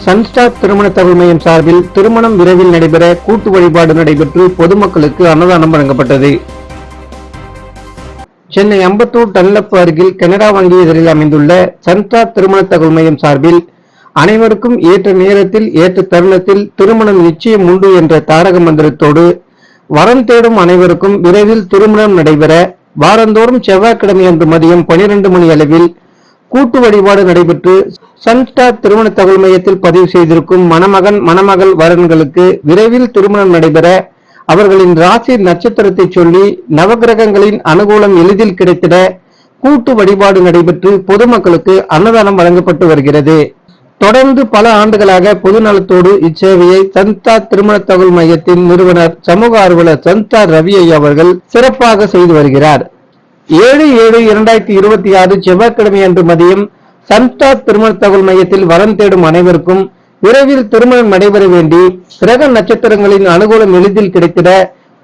Sunstar திருமண தகவல் மையம் சார்பில் திருமணம் விரைவில் நடைபெற கூட்டு வழிபாடு நடைபெற்று பொதுமக்களுக்கு அன்னதானம் வழங்கப்பட்டது. சென்னை அம்பத்தூர் டன்லப் அருகில் கனடா வங்கி எதிரில் அமைந்துள்ள சன்ஸ்டார் திருமண தகவல் மையம் சார்பில் அனைவருக்கும் ஏற்ற நேரத்தில் ஏற்ற தருணத்தில் திருமணம் நிச்சயம் உண்டு என்ற தாரக மந்திரத்தோடு வரம் தேடும் அனைவருக்கும் விரைவில் திருமணம் நடைபெற வாரந்தோறும் செவ்வாய்க்கிழமை அன்று மதியம் 12 மணி அளவில் கூட்டு வழிபாடு நடைபெற்று சன்ஸ்டார் திருமண தகவல் மையத்தில் பதிவு செய்திருக்கும் மணமகன் மணமகள் வரன்களுக்கு விரைவில் திருமணம் நடைபெற அவர்களின் ராசி நட்சத்திரத்தை சொல்லி நவகிரகங்களின் அனுகூலம் எளிதில் கிடைத்திட கூட்டு வழிபாடு நடைபெற்று பொதுமக்களுக்கு அன்னதானம் வழங்கப்பட்டு வருகிறது. தொடர்ந்து பல ஆண்டுகளாக பொதுநலத்தோடு இச்சேவையை சன்ஸ்டார் திருமண தகவல் மையத்தின் நிறுவனர் சமூக ஆர்வலர் சன்ஸ்டார் ரவி அவர்கள் சிறப்பாக செய்து வருகிறார். 7/7/2026 செவ்வாய்க்கிழமை அன்று மதியம் சன்ஸ்டார் திருமண தகவல் மையத்தில் வரம் தேடும் அனைவருக்கும் விரைவில் திருமணம் நடைபெற வேண்டி கிரக நட்சத்திரங்களின் அனுகூலம் எளிதில் கிடைத்திட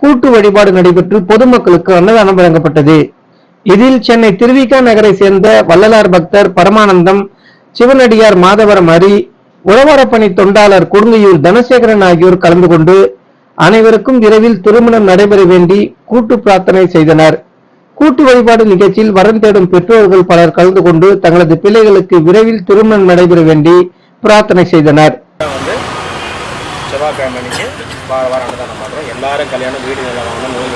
கூட்டு வழிபாடு நடைபெற்று பொதுமக்களுக்கு அன்னதானம் வழங்கப்பட்டது. இதில் சென்னை திருவிக நகரை சேர்ந்த வள்ளலார் பக்தர் பரமானந்தம், சிவனடியார் மாதவரம் ஹரி, உழவாரப்பணி தொண்டாளர் கொடுங்கையூர் தனசேகரன் ஆகியோர் கலந்து கொண்டு அனைவருக்கும் விரைவில் திருமணம் நடைபெற வேண்டி கூட்டு பிரார்த்தனை செய்தனர். கூட்டு வழிபாடு நிகழ்ச்சியில் வரம் தேடும் பெற்றோர்கள் பலர் கலந்து கொண்டு தங்களது பிள்ளைகளுக்கு விரைவில் திருமணம் நடைபெற வேண்டி பிரார்த்தனை செய்தனர். எல்லாரும் கல்யாணம் வீடு நல்லா வாங்கணும், நோய்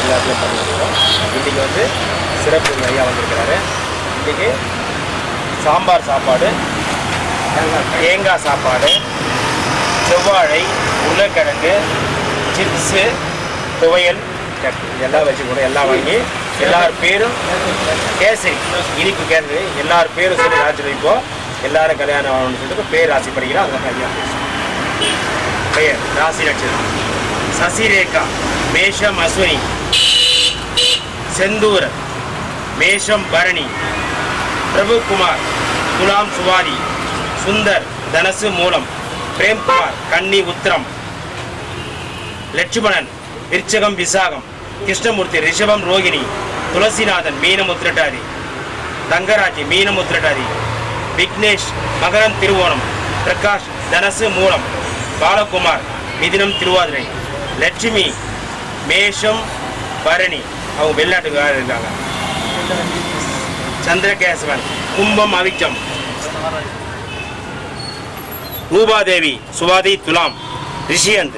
எல்லாத்தையும் பண்ணிருக்கோம். இன்னைக்கு சிறப்பு ஐயா வந்திருக்கிறாரு. இன்னைக்கு சாம்பார் சாப்பாடு, தேங்காய் சாப்பாடு, செவ்வாழை, உருளைக்கிழங்கு, சிப்ஸு, துவையல், எல்லாம் வச்சு கூட எல்லாம் வாங்கி எல்லார் பேரும் கேசரி இனிப்பு கேசரி எல்லார் பேரும் சொல்லி ராசி வைப்போம். எல்லாரும் கல்யாணம் ஆகணும்னு சொல்லிட்டு பேர் ராசி படிக்கிறோம். அந்த ஐயா பெயர் ராசி நட்சத்திரம் சசிரேகா, மேஷம் அஸ்வினி, செந்தூர், மேஷம் பரணி, பிரபுகுமார், துலாம் சுவாதி, சுந்தர் தனசு மூலம், பிரேம்குமார் கன்னி உத்திரம், லட்சுமணன் விருச்சகம் விசாகம், கிருஷ்ணமூர்த்தி ரிஷபம் ரோகிணி, துளசிநாதன் மீனம் உத்திரட்டாதி, தங்கராஜி மீனம் உத்திரட்டாதி, விக்னேஷ் மகரம் திருவோணம், பிரகாஷ் தனசு மூலம், பாலகுமார் மிதினம் திருவாதிரை, லட்சுமி மேஷம் பரணி அவங்க வெளிநாட்டுக்கு இருக்காங்க, சந்திரகேசவன் கும்பம் அவிச்சம், ரூபாதேவி சுவாதி துலாம், ரிஷியந்த்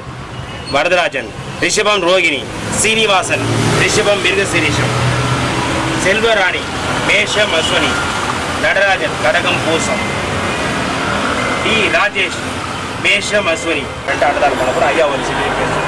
வரதராஜன் ரிஷபம் ரோகிணி, சீனிவாசன் ரிஷபம் மிருகசிரீஷம், செல்வராணி மேஷம் அஸ்வனி, நடராஜன் கடகம் பூசம், டி ராஜேஷ் மேஷம் அஸ்வனி. ரெண்டு ஆண்டுதான் பண்ண போகிறோம். ஐயா ஒரு சிறிய பேசும்.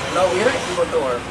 எல்லா உயிரை இன்பட்டு வாழும்.